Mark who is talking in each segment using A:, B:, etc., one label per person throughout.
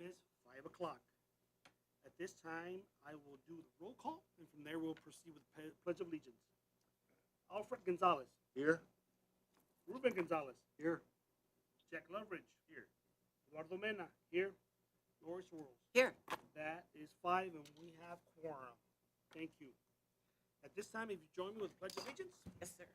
A: is 5 o'clock. At this time, I will do the roll call, and from there we'll proceed with the Pledge of Allegiance. Alfred Gonzalez.
B: Here.
A: Ruben Gonzalez.
B: Here.
A: Jack Loveridge. Here. Eduardo Mena. Here. Loris Worrells.
C: Here.
A: That is 5, and we have quorum. Thank you. At this time, if you join me with the Pledge of Allegiance.
C: Yes, sir.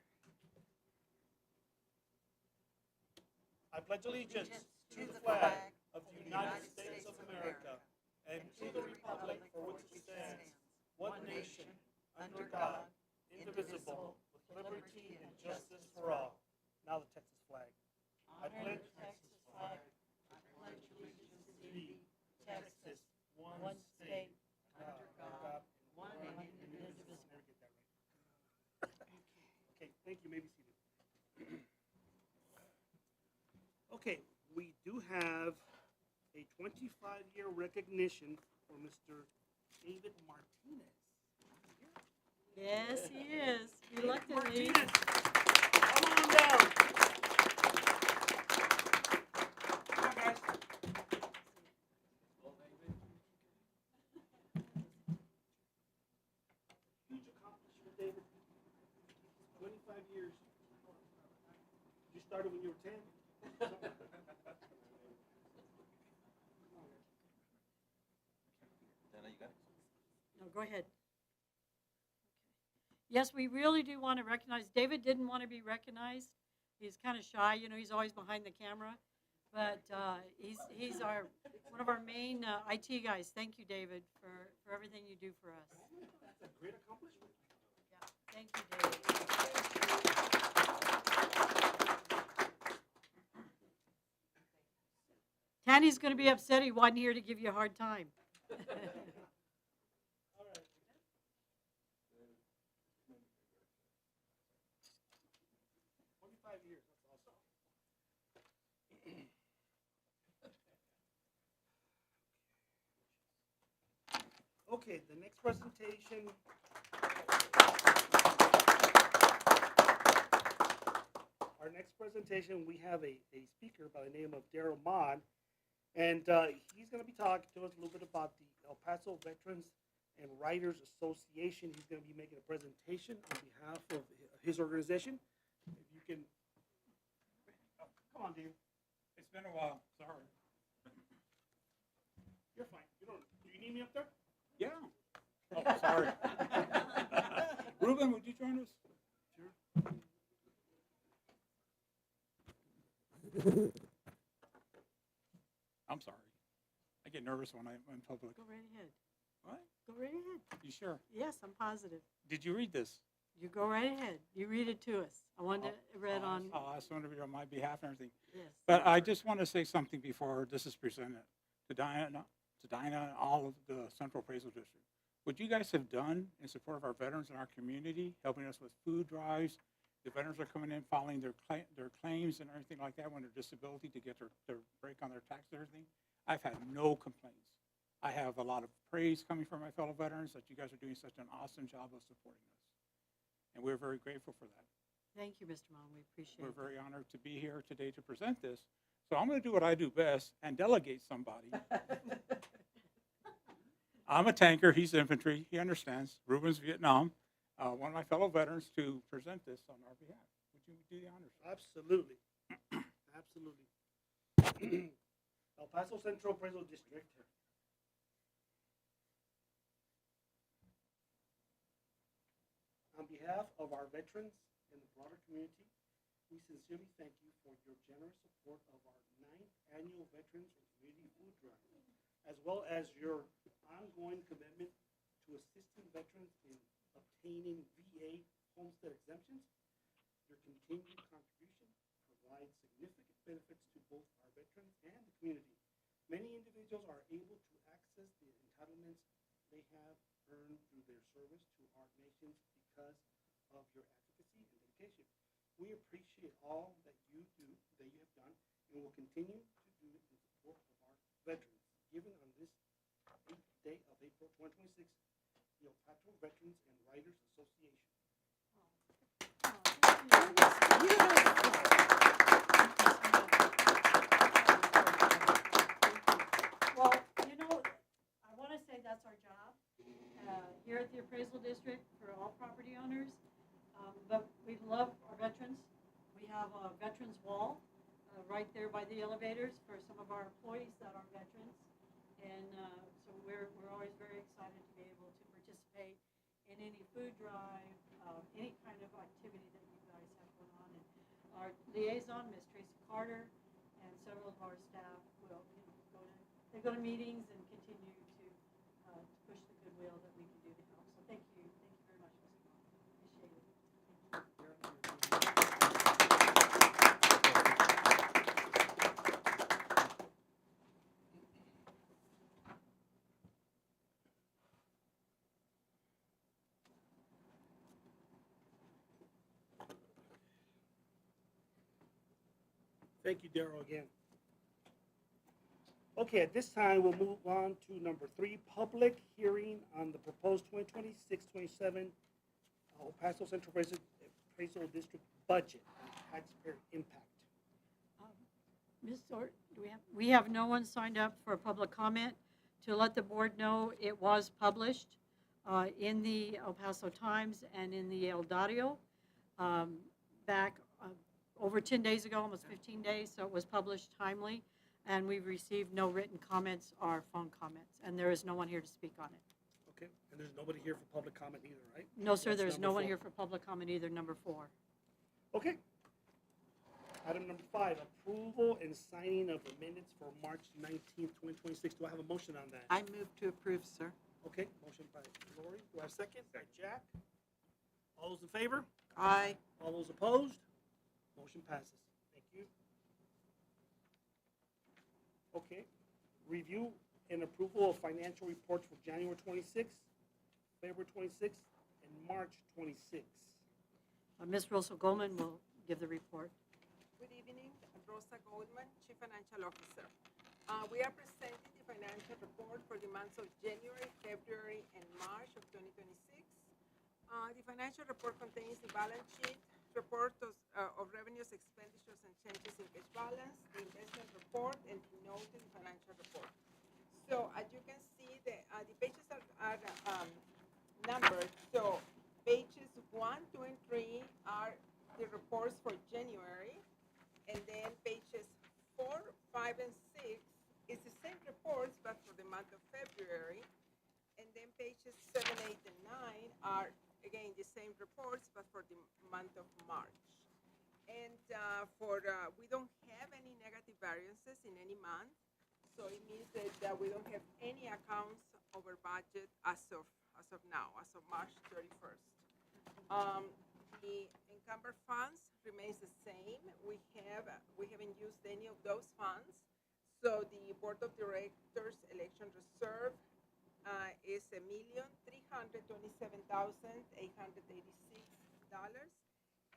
A: I pledge allegiance to the flag of the United States of America and to the republic for which it stands, one nation, under God, indivisible, with liberty and justice for all. Now the Texas flag. I pledge the Texas flag. I pledge allegiance to thee, Texas, one state, under God, one and indivisible. Never get that right. Okay, thank you. You may be seated. Okay, we do have a 25-year recognition for Mr. David Martinez.
D: Yes, he is. Reluctantly.
A: Martinez, come on down. Come on, guys. Huge accomplishment, David. 25 years. You started when you were 10.
D: No, go ahead. Yes, we really do want to recognize. David didn't want to be recognized. He's kind of shy, you know. He's always behind the camera, but he's one of our main IT guys. Thank you, David, for everything you do for us.
A: That's a great accomplishment.
D: Yeah, thank you, David. Tanny's going to be upset he wasn't here to give you a hard time.
A: All right. 25 years, that's awesome. Okay, the next presentation. Our next presentation, we have a speaker by the name of Daryl Mon, and he's going to be talking to us a little bit about the El Paso Veterans and Writers Association. He's going to be making a presentation on behalf of his organization. If you can, come on, Dave.
E: It's been a while. Sorry.
A: You're fine. Do you need me up there?
E: Yeah. Oh, sorry. Ruben, would you join us?
A: Sure.
E: I'm sorry. I get nervous when I'm in public.
D: Go right ahead.
E: What?
D: Go right ahead.
E: You sure?
D: Yes, I'm positive.
E: Did you read this?
D: You go right ahead. You read it to us. I wanted it read on.
E: I'll ask one of you on my behalf and everything.
D: Yes.
E: But I just want to say something before this is presented to Dinah and all of the Central Appraisal District. What you guys have done in support of our veterans in our community, helping us with food drives, the veterans are coming in, filing their claims and everything like that when they're disability to get their break on their taxes and everything. I've had no complaints. I have a lot of praise coming from my fellow veterans that you guys are doing such an awesome job of supporting us. And we're very grateful for that.
D: Thank you, Mr. Mon. We appreciate
E: We're
D: it.
E: very honored to be here today to present this. So I'm going to do what I do best and delegate somebody. I'm a tanker. He's infantry. He understands. Ruben's Vietnam. One of my fellow veterans to present this on our behalf. Would you do the honors?
A: Absolutely. Absolutely. El Paso Central Appraisal District. On behalf of our veterans and the broader community, we sincerely thank you for your generous support of our 9th annual Veterans and Community Food Drive, as well as your ongoing commitment to assisting veterans in obtaining VA homestead exemptions. Your continued contribution provides significant benefits to both our veterans and the community. Many individuals are able to access the entitlements they have earned through their service to our nations because of your advocacy and dedication. We appreciate all that you have done, and will continue to do in support of our veterans. Given on this 8th day of April 2026, the El Paso Veterans and Writers Association.
D: Well, Appraisal District for all property owners. But we love our veterans. We have a veterans wall right there by the elevators for some of our employees that are veterans. And so we're always very excited to be able to participate in any food drive, any kind of activity that you guys have going on. And our liaison, Ms. Tracy Carter, and several of our staff will go to meetings and continue to push the goodwill that we can do to help. So thank you very much, Mr. Vaughn. Appreciate it.
A: Thank you, Daryl, again. Okay, at this time, we'll move on to number 3, public hearing on the proposed 2026-27 Paso Central Appraisal District budget and taxpayer impact.
D: Ms. Sort, we have no one signed up for public comment. To let the board know, it was published in the El Paso Times and in the El Dario back over 10 days ago, almost 15 days, so it was published timely, and we've received no written comments or phone comments, and there is no one here to speak on it.
A: Okay, and there's nobody here for public comment either, right?
D: No, sir,
A: That's
D: there's
A: number
D: no one
A: 4.
D: here for public comment either, number 4.
A: Okay. Item number 5, approval and signing of the minutes for March 19th, 2026. Do I have a motion on that?
B: I move to approve, sir.
A: Okay, motion by Lori. Do I have a second? By Jack. All those in favor?
B: Aye.
A: All those opposed? Motion passes. Thank you. Okay. Review and approval of financial reports for January 26th, February 26th, and March 26th.
D: Ms. Rosa Goldman will give the report.
B: Good evening, Rosa Goldman, Chief Financial Officer. We are presenting the financial report for the months of January, February, and March of 2026. The financial report contains the balance sheet, report of revenues, expenditures, and changes in cash balance, the investment report, and the note in the financial report. So as you can see, the pages are numbered. So pages 1, 2, and 3 are the reports for January, and then pages 4, 5, and 6 is the same reports but for the month of February, and then pages 7, 8, and 9 are again the same reports but for the month of March. And we don't have any negative variances in any month, so it means that we don't have any accounts over budget as of now, as of March 31st. The encumbered funds remains the same. We haven't used any of those funds. So the Board of Directors election reserve is $1,327,886,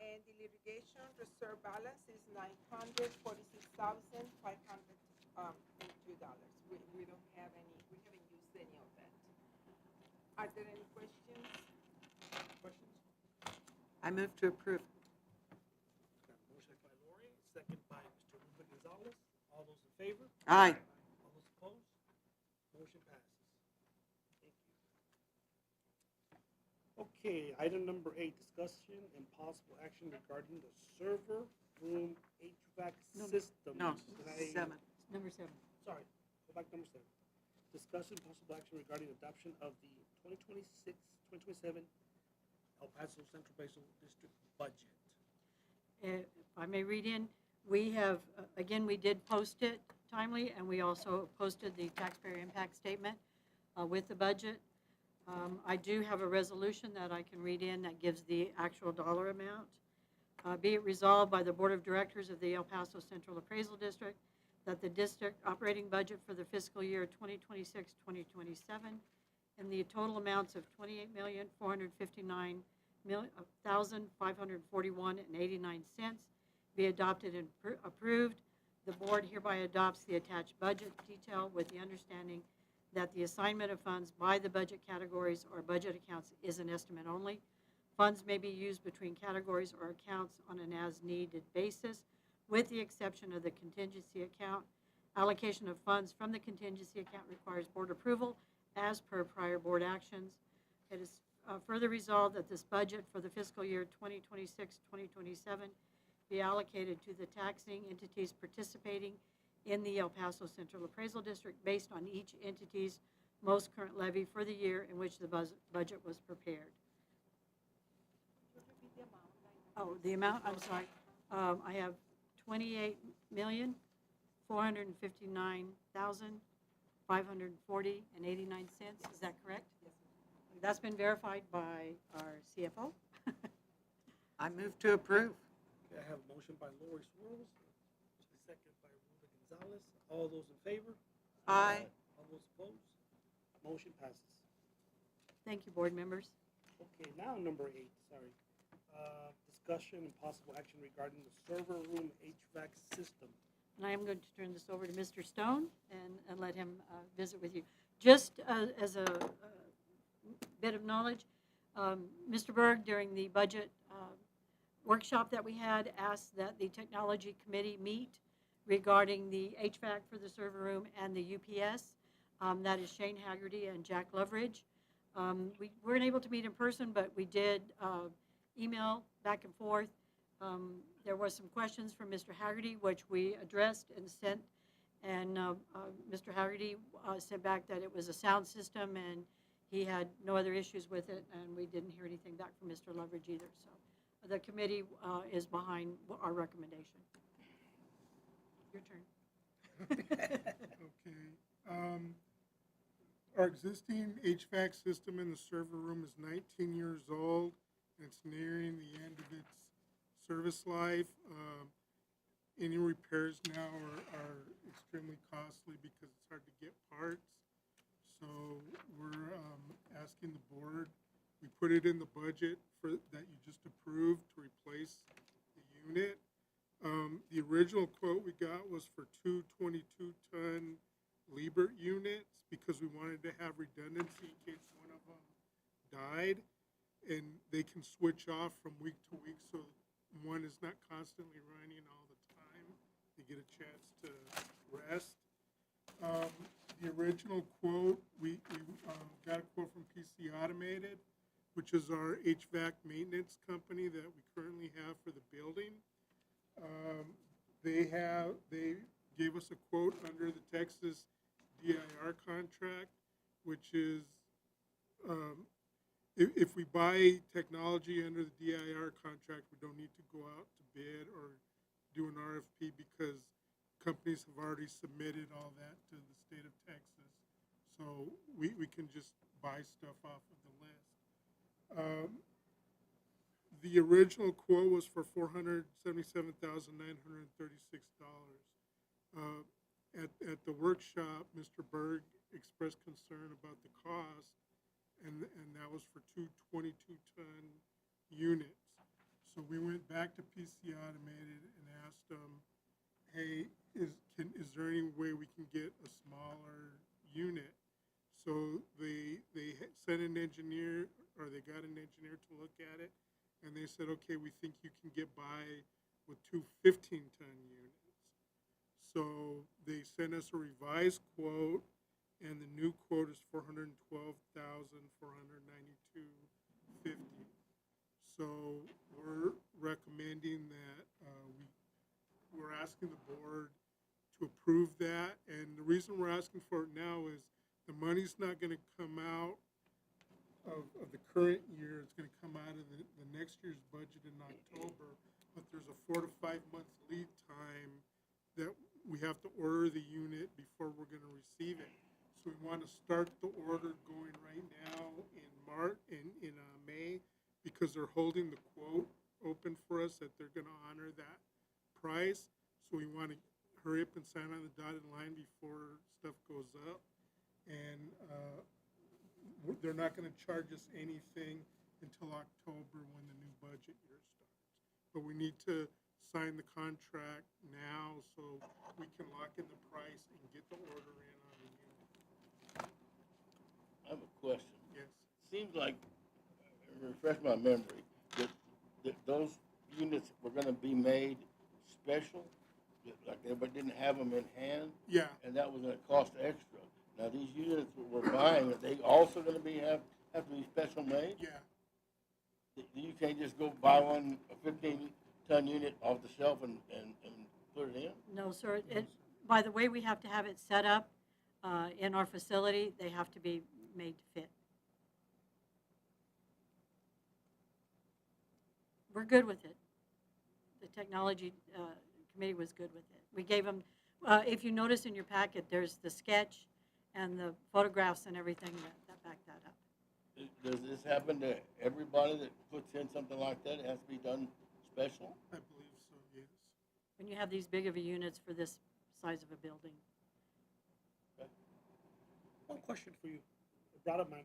B: and the litigation reserve balance is $946,502. We don't have any. We haven't used any of that. Are there any questions?
A: Questions?
B: I move to approve.
A: Got a motion by Lori, second by Mr. Ruben Gonzalez. All those in favor?
B: Aye.
A: All those opposed? Motion passes. Thank you. Okay, item number 8, discussion and possible action regarding the server room HVAC system.
B: No,
A: Did I-
B: 7.
D: Number 7.
A: Sorry, go back number 7. Discussion possible action regarding adoption of the 2026-2027 El Paso Central Appraisal District budget.
D: If I may read in, we have, again, we did post it timely, and we also posted the taxpayer impact statement with the budget. I do have a resolution that I can read in that gives the actual dollar amount. Be it resolved by the Board of Directors of the El Paso Central Appraisal District that the district operating budget for the fiscal year 2026-2027 in the total amounts of $28,459,541.89 be adopted and approved. The board hereby adopts the attached budget detail with the understanding that the assignment of funds by the budget categories or budget accounts is an estimate only. Funds may be used between categories or accounts on an as-needed basis, with the exception of the contingency account. Allocation of funds from the contingency account requires board approval as per prior board actions. It is further resolved that this budget for the fiscal year 2026-2027 be allocated to the taxing entities participating in the El Paso Central Appraisal District based on each entity's most current levy for the year in which the budget was prepared. Oh, the amount, I'm sorry. I have 28,459,540.89. Is that correct?
B: Yes,
D: That's been verified by our CFO.
C: I move to approve.
A: Okay, I have a motion by Lori Swirls, a second by Ruda Gonzalez. All those in favor?
C: Aye.
A: All those opposed? Motion passes.
D: Thank you, board members.
A: Okay, now number 8, sorry. Discussion and possible action regarding the server room HVAC system.
D: And I am going to turn this over to Mr. Stone and let him visit with you. Just as a bit of knowledge, Mr. Berg, during the budget workshop that we had, asked that the technology committee meet regarding the HVAC for the server room and the UPS. That is Shane Haggerty and Jack Loveridge. We weren't able to meet in person, but we did email back and forth. There was some questions from Mr. Haggerty, which we addressed and sent. And Mr. Haggerty sent back that it was a sound system and he had no other issues with it. And we didn't hear anything back from Mr. Loveridge either. So the committee is behind our recommendation. Your turn.
F: Okay. Our existing HVAC system in the server room is 19 years old, and it's nearing the end of its service life. Any repairs now are extremely costly because it's hard to get parts. So we're asking the board, we put it in the budget that you just approved to replace the unit. The original quote we got was for two 22-ton Liebert units because we wanted to have redundancy in case one of them died. And they can switch off from week to week so one is not constantly running all the time. They get a chance to rest. The original quote, we got a quote from PC Automated, which is our HVAC maintenance company that we currently have for the building. They gave us a quote under the Texas DIR contract, which is if we buy technology under the DIR contract, we don't need to go out to bid or do an RFP because companies have already submitted all that to the state of Texas. So we can just buy stuff off of the list. The original quote was for $477,936. At the workshop, Mr. Berg expressed concern about the cost, and that was for two 22-ton units. So we went back to PC Automated and asked them, hey, is there any way we can get a smaller unit? So they sent an engineer, or they got an engineer to look at it, and they said, okay, we think you can get by with two 15-ton units. So they sent us a revised quote, and the new quote is $412,492.50. So we're recommending that we're asking the board to approve that, and the reason we're asking for it now is the money's not going to come out of the current year. It's going to come out of the next year's budget in October, but there's a 4 to 5 month lead time that we have to order the unit before we're going to receive it. So we want to start the order going right now in May, because they're holding the quote open for us that they're going to honor that price. So we want to hurry up and sign on the dotted line before stuff goes up. And they're not going to charge us anything until October when the new budget year starts. But we need to sign the contract now so we can lock in the price and get the order in on the unit.
G: I have a question.
F: Yes.
G: Seems like, refresh my memory, that those units were gonna be made special, like everybody didn't have them in hand,
F: Yeah.
G: and that was gonna cost extra. Now, these units that we're buying, are they also gonna have have to be special made?
F: Yeah,
G: You can't just go buy one, a 15-ton unit off the shelf and put it in?
D: No, sir. By the way, we have to have it set up in our facility. They have to be made to fit. We're good with it. The technology committee was good with it. We gave them, if you notice in your packet, there's the sketch and the photographs and everything that back that up.
G: Does this happen to everybody that puts in something like that? It has to be done special?
F: I believe so, yes.
D: When you have these big of a units for this size of a building.
A: One question for you, brought up, man.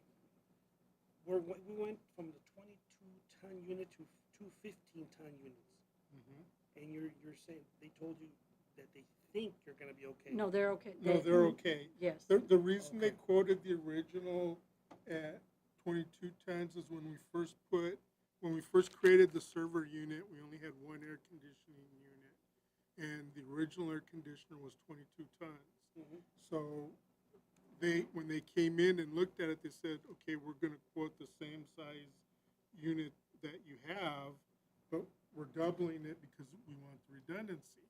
A: We went from the 22-ton unit to two 15-ton units.
F: Mhm.
A: And you're saying, they told you that they think you're gonna be okay.
D: No, they're okay.
F: No, they're okay.
D: Yes.
F: The reason they
A: Okay.
F: quoted the original at 22 tons is when we first created the server unit, we only had one air conditioning unit. And the original air conditioner was 22 tons.
A: Mhm.
F: So when they came in and looked at it, they said, okay, we're gonna quote the same size unit that you have, but we're doubling it because we want the redundancy.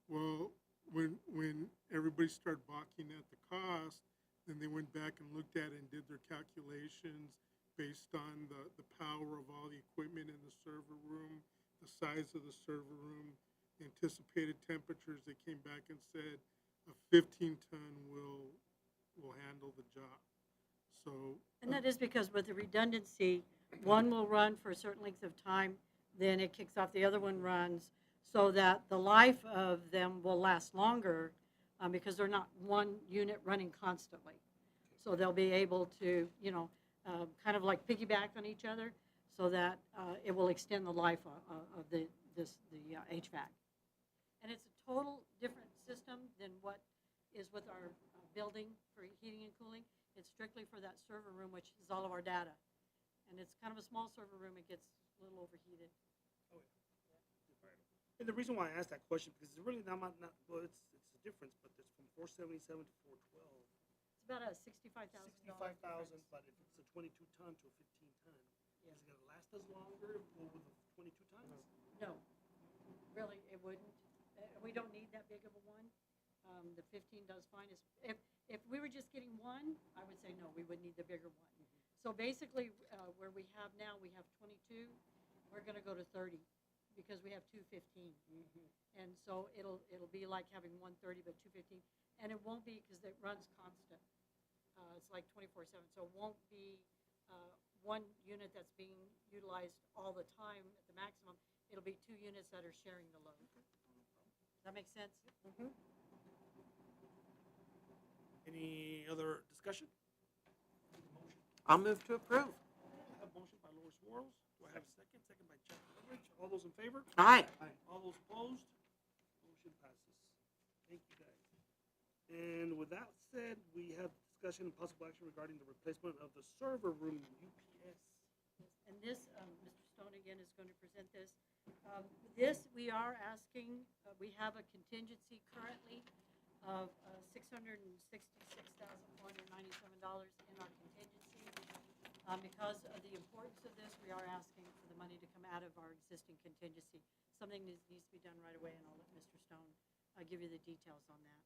F: Well, when everybody started balking at the cost, then they went back and looked at it and did their calculations based on the power of all the equipment in the server room, the size of the server room, anticipated temperatures. They came back and said a 15-ton will handle the job. So.
D: And that is because with the redundancy, one will run for a certain length of time, then it kicks off, the other one runs, so that the life of them will last longer because they're not one unit running constantly. So they'll be able to, kind of like piggyback on each other so that it will extend the life of the HVAC. And it's a total different system than what is with our building for heating and cooling. It's strictly for that server room, which is all of our data. And it's kind of a small server room. It gets a little overheated.
A: And the reason why I asked that question, because it's really not well, it's a difference, but it's from 477 to 412.
D: It's about a $65,000.
A: 65,000, but if it's a 22-ton to a 15-ton,
D: Yeah.
A: is it gonna last us longer with the 22 tons?
D: No, really, it wouldn't. We don't need that big of a one. The 15 does fine. If we were just getting one, I would say no, we would need the bigger one. So basically, where we have now, we have 22. We're going to go to 30 because we have two 15. And so it'll be like having one 30 but two 15. And it won't be because it runs constant. It's like 24/7. So it won't be one unit that's being utilized all the time at the maximum. It'll be two units that are sharing the load. Does that make sense?
A: Any other discussion?
C: I'll move to approve.
A: I have a motion by Lois Morales. Do I have a second? Second by Chuck Goodrich. All those in favor?
C: Aye.
A: All those opposed? Motion passes. Thank you, guys. And with that said, we have discussion and possible action regarding the replacement of the server room UPS.
D: And this, Mr. Stone again is going to present this. This, we are asking, we have a contingency currently of $666,497 in our contingency. Because of the importance of this, we are asking for the money to come out of our existing contingency. Something that needs to be done right away, and I'll let Mr. Stone give you the details on that.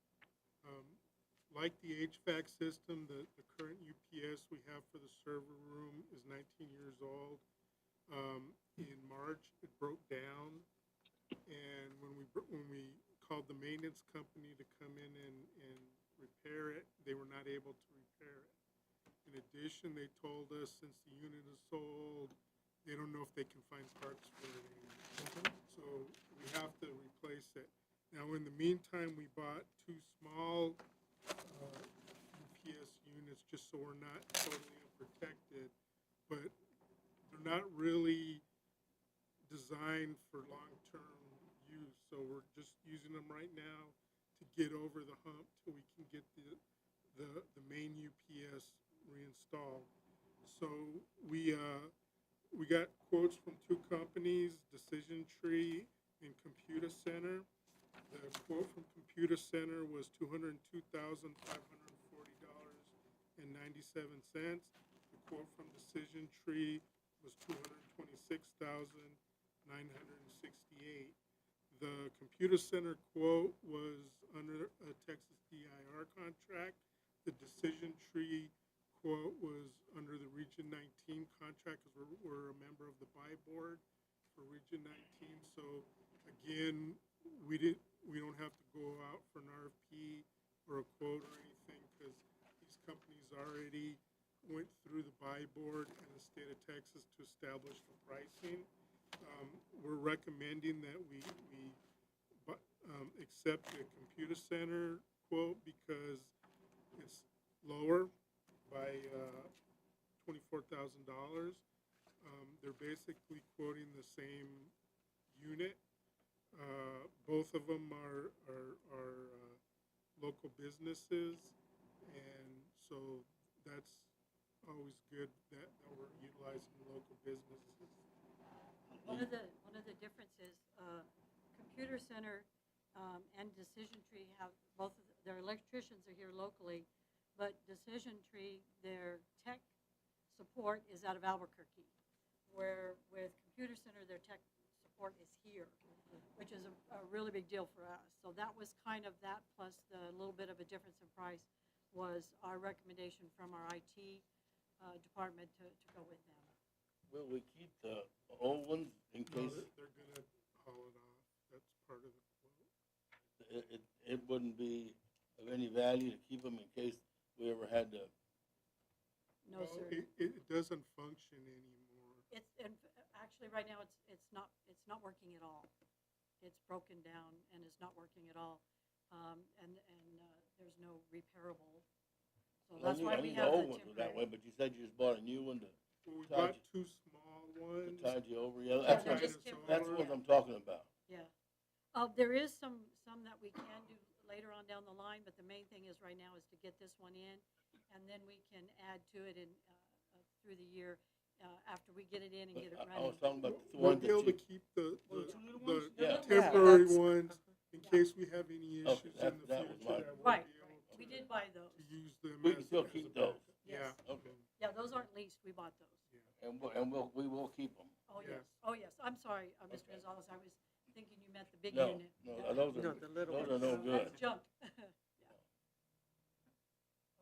F: Like the HVAC system, the current UPS we have for the server room is 19 years old. In March, it broke down, and when we called the maintenance company to come in and repair it, they were not able to repair it. In addition, they told us since the unit is so old, they don't know if they can find parts for it anymore. So we have to replace it. Now, in the meantime, we bought two small UPS units just so we're not totally unprotected, but they're not really designed for long-term use. So we're just using them right now to get over the hump till we can get the main UPS reinstalled. So we got quotes from two companies, Decision Tree and Computer Center. The quote from Computer Center was $202,540.97. The quote from Decision Tree was $226,968. The computer center quote was under a Texas DIR contract. The Decision Tree quote was under the Region 19 contract, because we're a member of the buy board for Region 19. So again, we don't have to go out for an RFP or a quote or anything, because these companies already went through the buy board in the state of Texas to establish the pricing. We're recommending that we accept the computer center quote because it's lower by $24,000. They're basically quoting the same unit. Both of them are local businesses, and so that's always good that we're utilizing local businesses.
D: One of the differences, Computer Center and Decision Tree have both of their electricians are here locally, but Decision Tree, their tech support is out of Albuquerque, where with Computer Center, their tech support is here, which is a really big deal for us. So that was kind of that, plus the little bit of a difference in price was our recommendation from our IT department to go with them.
G: Will we keep the old ones in
F: No,
G: case
F: they're gonna haul it off. That's part of the quote.
G: it wouldn't be of any value to keep them in case we ever had to?
D: No,
F: Well,
D: sir.
F: It doesn't function anymore.
D: It's, and actually, right now, it's not working at all. It's broken down and it's not working at all. And there's no repairable. So that's why we
G: I knew
D: have
G: the old
D: the
G: ones were that way,
D: temporary.
G: but you said you just bought a new one to
F: Well, we
G: Charge
F: bought two small ones.
G: tide you over. Yeah,
D: Yeah,
G: that's
D: they're
G: what,
D: just
G: that's
D: temporary.
G: what I'm talking about.
D: Yeah. There is some that we can do later on down the line, but the main thing is right now is to get this one in, and then we can add to it in, through the year, after we get it in and get it
G: I was
D: running.
G: talking about the
F: We'll
G: ones
F: be able
G: that
F: to keep the
G: Well, the two little ones?
F: the
G: Yeah.
F: temporary
C: that's-
F: ones in case we have any
G: Okay,
F: issues
G: that-
F: in the
G: that was
F: future
G: my-
F: that we'll
D: Right,
F: be able
D: right. We did buy those.
F: to use them.
G: we can
F: as-
G: still
F: as
G: keep
F: a
G: those.
F: backup.
D: Yes.
F: Yeah.
G: Okay.
D: Yeah, those aren't leased. We bought those.
G: We will keep them.
D: Oh,
F: Yes.
D: yes. Oh, yes. I'm sorry, Mr.
G: Okay.
D: Gonzalez. I was thinking you meant the big
G: No,
D: unit.
G: no,
D: Yeah.
G: those
C: No,
G: are,
C: the little
G: those are no
C: ones.
G: good.
D: That's junk.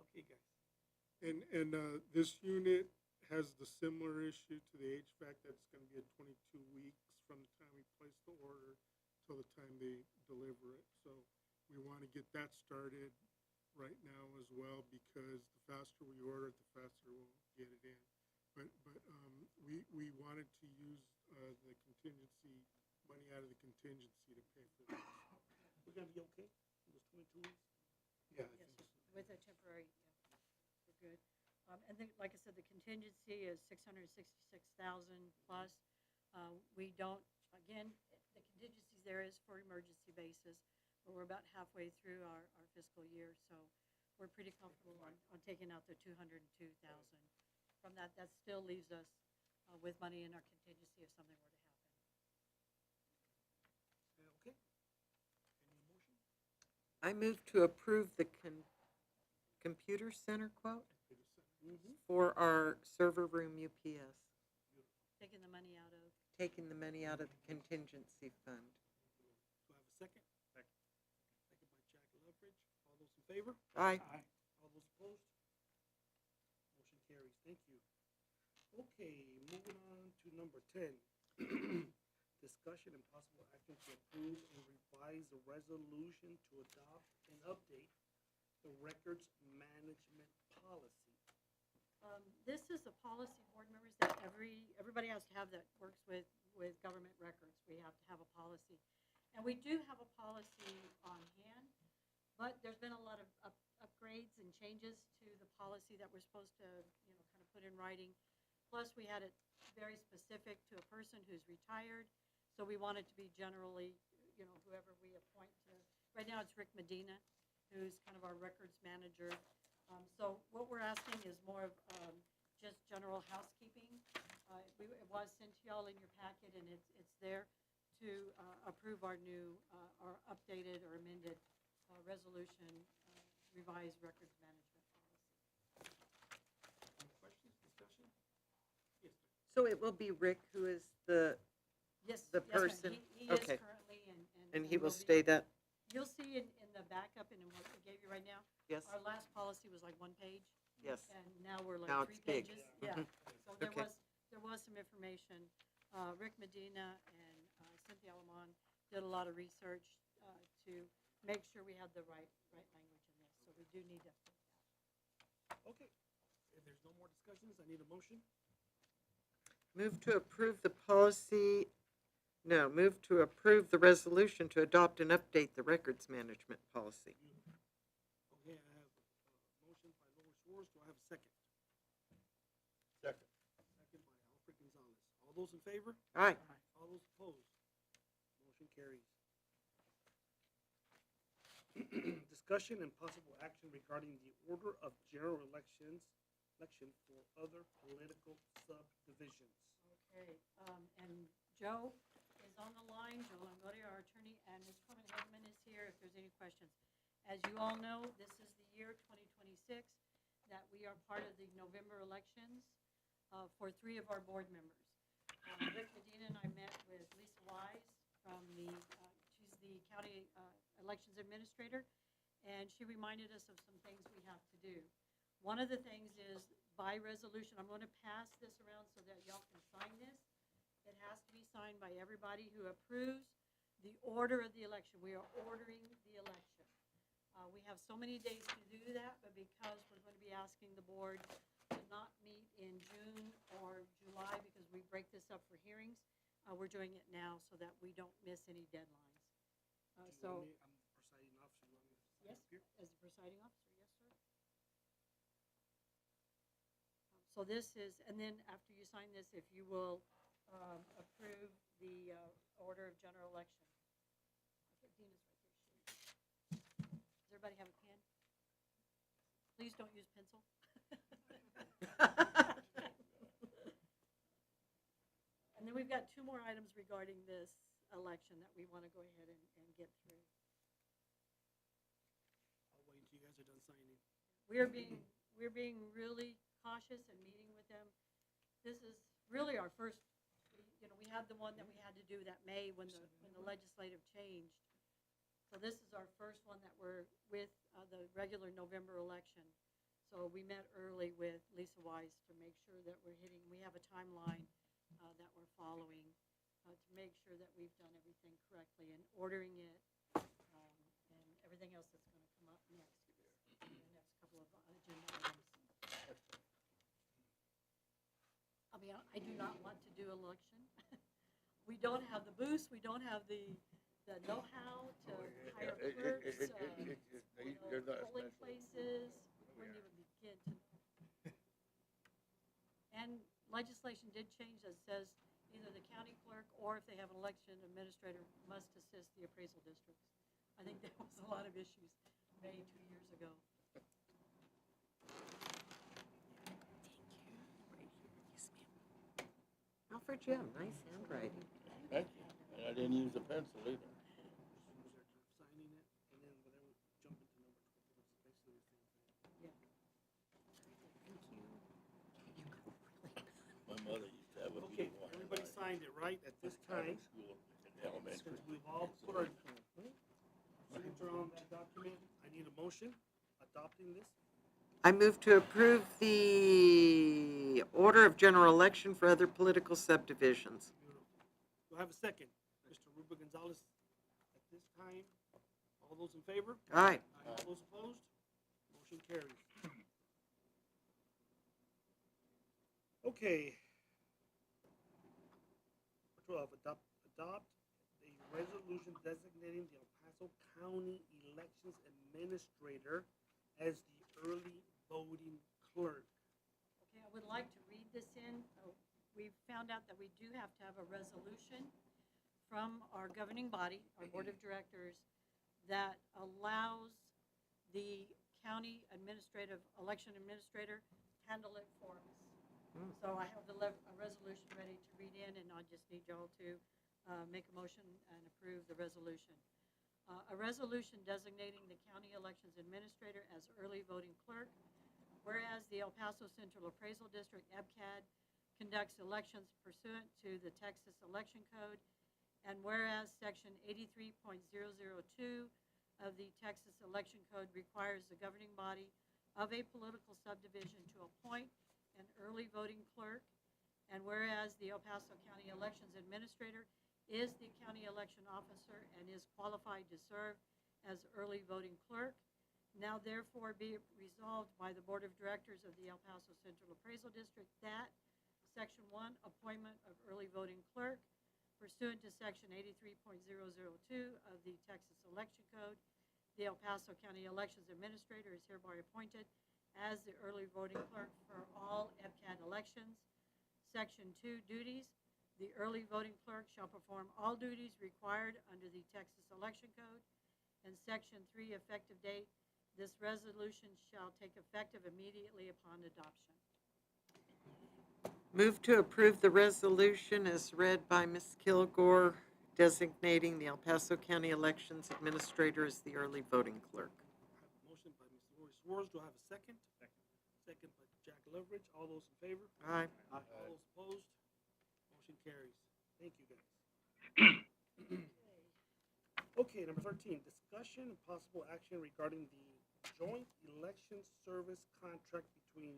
A: Okay, guys.
F: And this unit has the similar issue to the HVAC. That's gonna be at 22 weeks from the time we place the order till the time they deliver it. So we wanna get that started right now as well, because the faster we order it, the faster we'll get it in. But we wanted to use the contingency, money out of the contingency to pay for this.
A: We're gonna be okay in those 22 weeks?
F: Yeah, I
D: Yes,
F: think so.
D: with a temporary, yeah, we're good. And then, like I said, the contingency is 666,000 plus. We don't, again, the contingency there is for emergency basis, but we're about halfway through our fiscal year, so we're pretty comfortable on taking out the 202,000. From that, that still leaves us with money in our contingency if something were to happen.
A: Okay. Any motion?
C: I move to approve the computer center quote for our server room UPS,
D: Taking the money out of,
C: taking the money out of the contingency fund.
A: Do I have a second? Second. Second by Jack Leverage. All those in favor?
C: Aye.
A: All those opposed? Motion carries. Thank you. Okay, moving on to number 10. Discussion and possible action to approve and revise the resolution to adopt and update the records management policy.
D: This is a policy, board members, that everybody has to have that works with government records. We have to have a policy. And we do have a policy on hand, but there's been a lot of upgrades and changes to the policy that we're supposed to, kind of put in writing. Plus, we had it very specific to a person who's retired, so we want it to be generally, whoever we appoint to. Right now, it's Rick Medina, who's kind of our records manager. So what we're asking is more of just general housekeeping. It was sent to y'all in your packet, and it's there to approve our new, our updated or amended resolution, revised records management policy.
A: Any questions, discussion?
C: So it will be Rick who is the,
D: Yes,
C: The
D: yes, ma'am.
C: person?
D: He is
C: Okay.
D: currently
C: and he will
D: be-
C: stay that,
D: You'll see in the backup and in what we gave you right now,
C: yes,
D: our last policy was like one page,
C: yes.
D: and now we're
C: Now
D: like
C: it's
D: 3
C: big.
D: pages. Yeah, so
C: Okay.
D: there was some information. Rick Medina and Cynthia Alamon did a lot of research to make sure we had the right language in this, so we do need to.
A: Okay, if there's no more discussions, I need a motion.
C: Move to approve the policy, no, move to approve the resolution to adopt and update the records management policy.
A: Okay, I have a motion by Lois Schwartz, do I have a second?
G: Second.
A: Second by Alfred Gonzalez. All those in favor?
C: Aye.
A: All those opposed? Motion carries. Discussion and possible action regarding the order of general election for other political subdivisions.
D: Okay, and Joe is on the line, Joe Longoria, our attorney, and Ms. Carmen Hegman is here if there's any questions. As you all know, this is the year 2026 that we are part of the November elections for 3 of our board members. Rick Medina and I met with Lisa Wise from she's the county elections administrator, and she reminded us of some things we have to do. One of the things is by resolution, I'm going to pass this around so that y'all can sign this. It has to be signed by everybody who approves the order of the election. We are ordering the election. We have so many days to do that, but because we're going to be asking the board to not meet in June or July because we break this up for hearings, we're doing it now so that we don't miss any deadlines.
A: Do you
D: So,
A: want me- I'm the presiding officer, you want me to sign
D: yes,
A: up here?
D: as the presiding officer, yes, sir. So this is, and then after you sign this, if you will approve the order of general election. Okay, Dina's right there. Does everybody have a pen? Please don't use pencil. And then we've got 2 more items regarding this election that we want to go ahead and get through.
A: I'll wait until you guys are done signing.
D: We're being really cautious and meeting with them. This is really our first, we had the one that we had to do that May when the legislative changed. So this is our first one that we're with the regular November election. So we met early with Lisa Wise to make sure that we have a timeline that we're following to make sure that we've done everything correctly and ordering it and everything else that's going to come up next in the next couple of agenda items. I mean, I do not want to do election. We don't have the booths, we don't have the know-how to hire clerks,
G: They're not
D: polling
G: special.
D: places, we wouldn't even begin to. And legislation did change that says either the county clerk or if they have an election administrator must assist the appraisal districts. I think there was a lot of issues made 2 years ago.
C: Alfred, you have nice handwriting.
G: Thank you. And I didn't use a pencil either.
A: Signing it, and then whatever, jump into number 12, it's basically the same thing.
D: Yeah.
G: My mother used to have a
A: Okay,
G: beautiful
A: everybody
G: handwriting.
A: signed it, right, at this time,
G: School in elementary.
A: since we've all put our signature on that document, I need a motion adopting this.
C: I move to approve the order of general election for other political subdivisions.
A: Do I have a second? Mr. Ruben Gonzalez, at this time, all those in favor?
C: Aye.
A: All those opposed? Motion carries. Okay. Number 12, adopt a resolution designating the El Paso County Elections Administrator as the early voting clerk.
D: Okay, I would like to read this in. We found out that we do have to have a resolution from our governing body, our board of directors, that allows the county election administrator handle it for us. So I have a resolution ready to read in, and I just need y'all to make a motion and approve the resolution. A resolution designating the county elections administrator as early voting clerk, whereas the El Paso Central Appraisal District, EPCAD conducts elections pursuant to the Texas Election Code, and whereas Section 83.002 of the Texas Election Code requires the governing body of a political subdivision to appoint an early voting clerk, and whereas the El Paso County Elections Administrator is the county election officer and is qualified to serve as early voting clerk, now therefore be it resolved by the Board of Directors of the El Paso Central Appraisal District that Section 1, appointment of early voting clerk pursuant to Section 83.002 of the Texas Election Code, the El Paso County Elections Administrator is hereby appointed as the early voting clerk for all EPCAD elections. Section 2, duties. The early voting clerk shall perform all duties required under the Texas Election Code. And Section 3, effective date. This resolution shall take effective immediately upon adoption.
C: Move to approve the resolution as read by Ms. Kilgore, designating the El Paso County Elections Administrator as the early voting clerk.
A: I have a motion by Mr. Roy Swartz. Do I have a second? Second by Jack Leverage. All those in favor?
C: Aye.
A: All those opposed? Motion carries. Thank you, guys. Okay, number 13, discussion and possible action regarding the joint election service contract between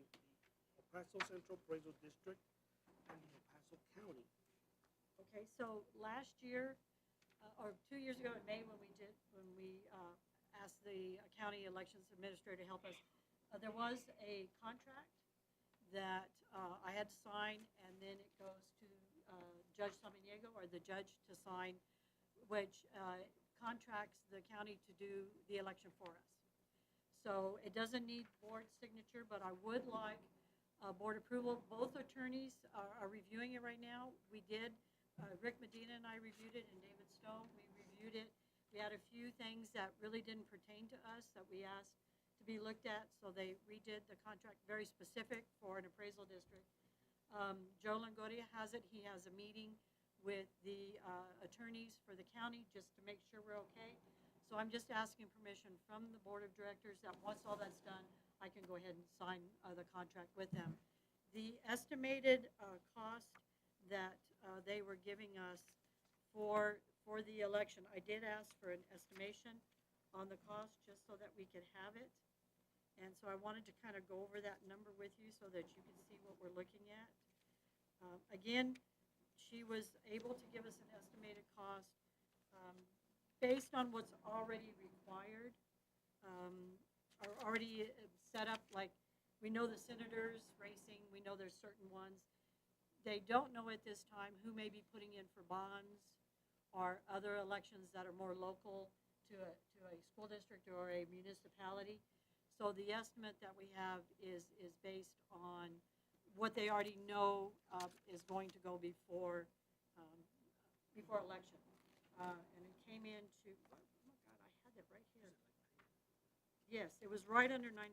A: the El Paso Central Appraisal District and the El Paso County.
D: Okay, so last year, or 2 years ago in May, when we asked the county elections administrator to help us, there was a contract that I had to sign, and then it goes to Judge Samaniego, or the judge, to sign, which contracts the county to do the election for us. So it doesn't need board signature, but I would like board approval. Both attorneys are reviewing it right now. We did, Rick Medina and I reviewed it, and David Stone, we reviewed it. We had a few things that really didn't pertain to us that we asked to be looked at, so they redid the contract, very specific for an appraisal district. Joe Longoria has it. He has a meeting with the attorneys for the county just to make sure we're okay. So I'm just asking permission from the board of directors that once all that's done, I can go ahead and sign the contract with them. The estimated cost that they were giving us for the election, I did ask for an estimation on the cost just so that we could have it. And so I wanted to kind of go over that number with you so that you can see what we're looking at. Again, she was able to give us an estimated cost based on what's already required, or already set up. Like, we know the senators racing, we know there's certain ones. They don't know at this time who may be putting in for bonds or other elections that are more local to a school district or a municipality. So the estimate that we have is based on what they already know is going to go before election. And it came in to, oh my God, I had it right here. Yes, it was right under 900,000.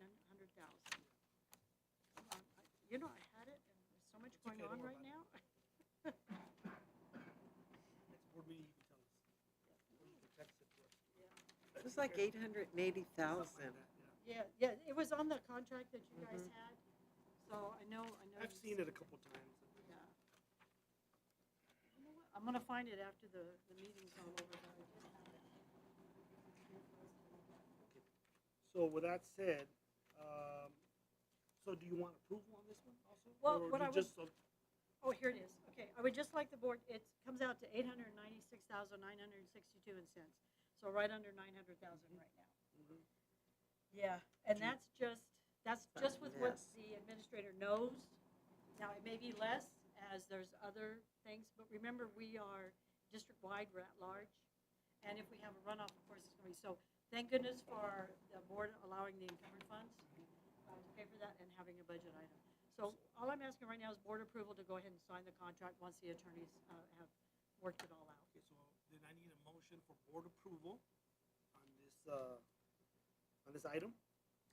D: You know, I had it, and there's so much going on right now.
A: Next board meeting, you can tell us. You can text it to us.
C: It was like 880,000.
A: Something like that, yeah.
D: Yeah, it was on the contract that you guys had. So I know.
A: I've seen it a couple times.
D: Yeah. You know what? I'm gonna find it after the meeting's all over. But I did have it.
A: So with that said, so do you want approval on this one also?
D: Well,
A: Or
D: what
A: do
D: I
A: you
D: would-
A: just,
D: Oh, here it is. Okay, I would just like the board, it comes out to $896,962 in cents. So right under 900,000 right now.
A: Mhm.
D: Yeah, and that's just with what
C: Yes.
D: the administrator knows. Now, it may be less, as there's other things, but remember, we are district-wide, we're at large. And if we have a runoff, of course, it's gonna be, so thank goodness for the board allowing the encumbered funds to pay for that and having a budget item. So all I'm asking right now is board approval to go ahead and sign the contract once the attorneys have worked it all out.
A: okay, so then I need a motion for board approval on this item.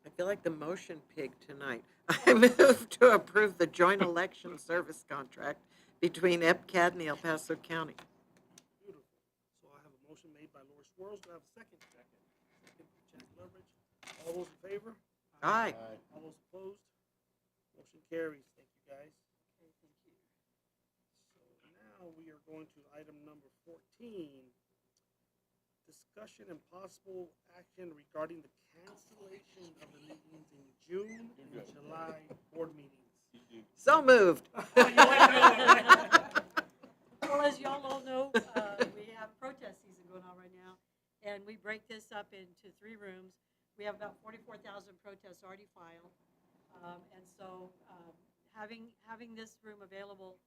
C: I feel like the motion pig tonight. I move to approve the joint election service contract between EPCAD and the El Paso County.
A: Beautiful. So I have a motion made by Laura Squirrels. Do I have a second? Second by Jack Leverage. All those in favor?
C: Aye.
G: Aye.
A: All those opposed? Motion carries. Thank you, guys.
D: Okay, thank you.
A: now we are going to item number 14. Discussion and possible action regarding the cancellation of the meetings in June and July board meetings.
C: So moved.
D: Well, as y'all all know, we have protest season going on right now, and we break this up into 3 rooms. We have about 44,000 protests already filed, and so having this room available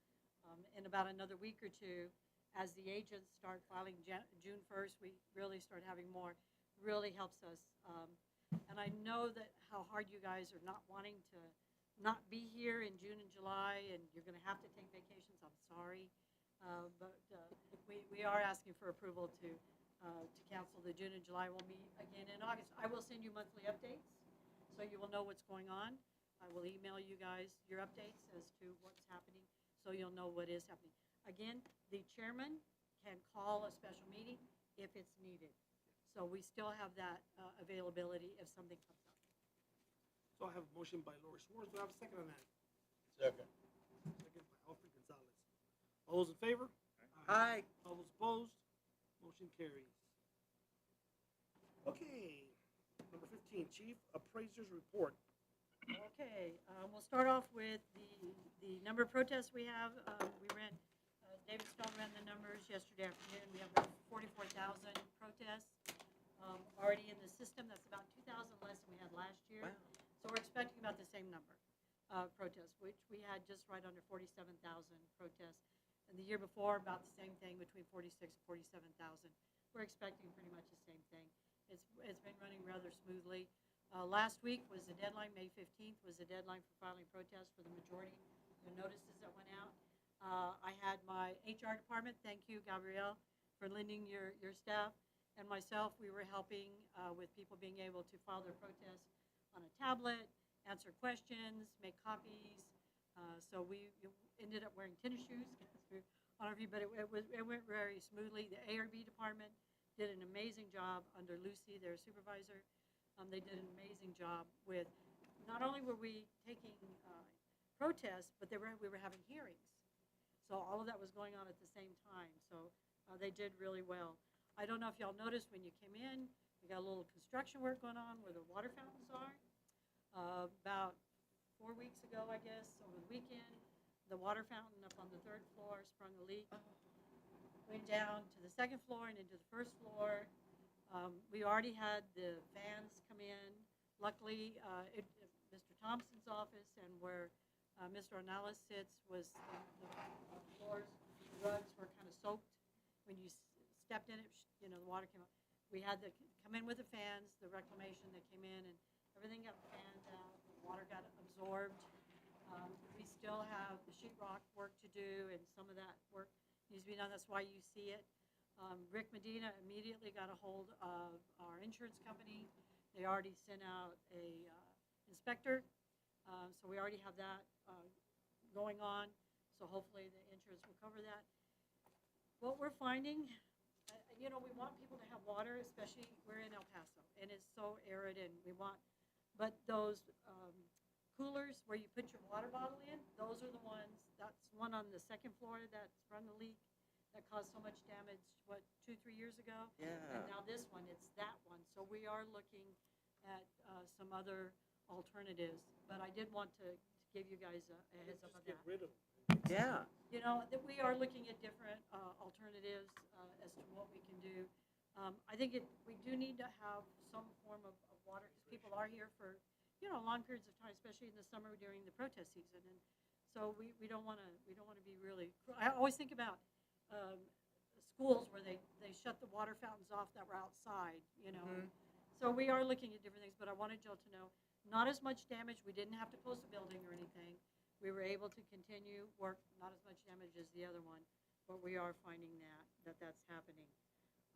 D: in about another week or two, as the agents start filing June 1st, we really start having more, really helps us. And I know that how hard you guys are not wanting to not be here in June and July, and you're going to have to take vacations. I'm sorry. But we are asking for approval to cancel the June and July. We'll meet again in August. I will send you monthly updates, so you will know what's going on. I will email you guys your updates as to what's happening, so you'll know what is happening. Again, the chairman can call a special meeting if it's needed. So we still have that availability if something comes up.
A: So I have a motion by Lori Swartz. Do I have a second on that?
G: Second.
A: Second by Alfred Gonzalez. All those in favor?
C: Aye.
A: All those opposed? Motion carries. Okay, number 15, Chief Appraiser's Report.
D: Okay, we'll start off with the number of protests we have. David Stone ran the numbers yesterday afternoon. We have about 44,000 protests already in the system. That's about 2,000 less than we had last year.
C: Wow.
D: So we're expecting about the same number of protests, which we had just right under 47,000 protests. And the year before, about the same thing, between 46 and 47,000. We're expecting pretty much the same thing. It's been running rather smoothly. Last week was the deadline, May 15th was the deadline for filing protests for the majority of the notices that went out. I had my HR department, thank you, Gabrielle, for lending your staff, and myself, we were helping with people being able to file their protests on a tablet, answer questions, make copies. So we ended up wearing tennis shoes on our view, but it went very smoothly. The ARB department did an amazing job under Lucy, their supervisor. They did an amazing job with, not only were we taking protests, but we were having hearings. So all of that was going on at the same time. So they did really well. I don't know if y'all noticed when you came in, we got a little construction work going on where the water fountains are. About 4 weeks ago, I guess, over the weekend, the water fountain up on the 3rd floor sprung a leak. Went down to the 2nd floor and into the 1st floor. We already had the fans come in. Luckily, Mr. Thompson's office and where Mr. Ornelas sits was the floors, the rugs were kind of soaked. When you stepped in it, the water came up. We had to come in with the fans, the reclamation that came in, and everything got fanned out. The water got absorbed. We still have the sheetrock work to do, and some of that work needs to be done. That's why you see it. Rick Medina immediately got a hold of our insurance company. They already sent out a inspector, so we already have that going on. So hopefully the insurance will cover that. What we're finding, we want people to have water, especially we're in El Paso, and it's so arid, and but those coolers where you put your water bottle in, those are the ones. That's one on the 2nd floor that's run the leak. That caused so much damage, 2-3 years ago?
C: Yeah.
D: And now this one, it's that one. So we are looking at some other alternatives, but I did want to give you guys a heads up on
A: Just get
D: that.
A: rid of them.
C: Yeah.
D: That we are looking at different alternatives as to what we can do. I think we do need to have some form of water, because people are here for, long periods of time, especially in the summer during the protest season. And so we don't want to be really, I always think about schools where they shut the water fountains off that were outside,
C: Mhm.
D: So we are looking at different things, but I wanted Jill to know, not as much damage. We didn't have to close the building or anything. We were able to continue work, not as much damage as the other one, but we are finding that's happening.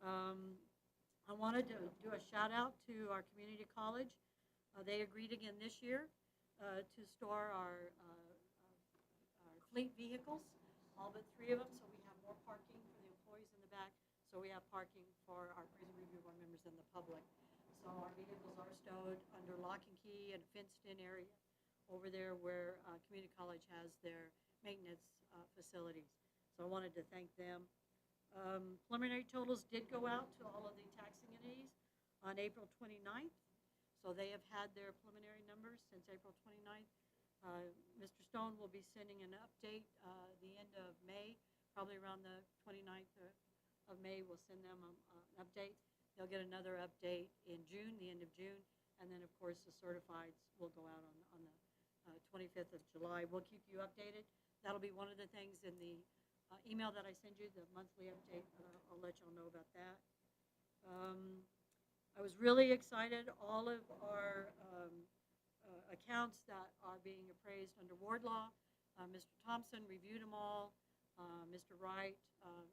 D: I wanted to do a shout out to our community college. They agreed again this year to store our fleet vehicles, all but 3 of them, so we have more parking for the employees in the back, so we have parking for our appraisal review board members and the public. So our vehicles are stowed under lock and key and fenced-in area over there where community college has their maintenance facilities. So I wanted to thank them. Preliminary totals did go out to all of the taxing entities on April 29th. So they have had their preliminary numbers since April 29th. Mr. Stone will be sending an update the end of May, probably around the 29th of May. We'll send them an update. They'll get another update in June, the end of June, and then, of course, the certifieds will go out on the 25th of July. We'll keep you updated. That'll be one of the things in the email that I send you, the monthly update. I'll let y'all know about that. I was really excited. All of our accounts that are being appraised under ward law, Mr. Thompson reviewed them all, Mr. Wright,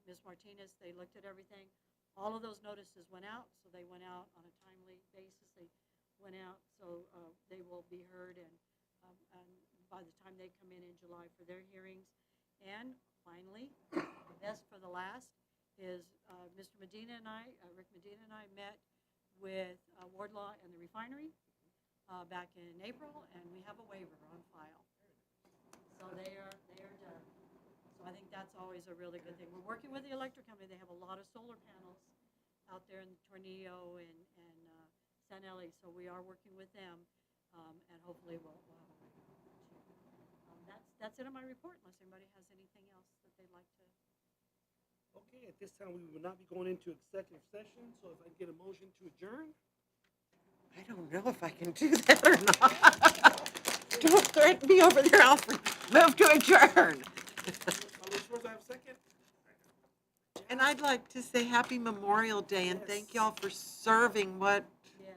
D: Ms. Martinez, they looked at everything. All of those notices went out, so they went out on a timely basis. They went out, so they will be heard, and by the time they come in July for their hearings. And finally, the best for the last is Mr. Medina and I, Rick Medina and I met with ward law and the refinery back in April, and we have a waiver on file. So they are done. So I think that's always a really good thing. We're working with the electric company. They have a lot of solar panels out there in Tornillo and San Eli, so we are working with them, and hopefully we'll have a waiver too. That's it on my report, unless anybody has anything else that they'd like to.
A: Okay, at this time, we will not be going into executive session, so if I get a motion to adjourn.
C: I don't know if I can do that or not. Don't threaten me over there, Alfred. Move to adjourn.
A: Alicia, I have a second.
C: And I'd like to say Happy Memorial Day and thank y'all for serving what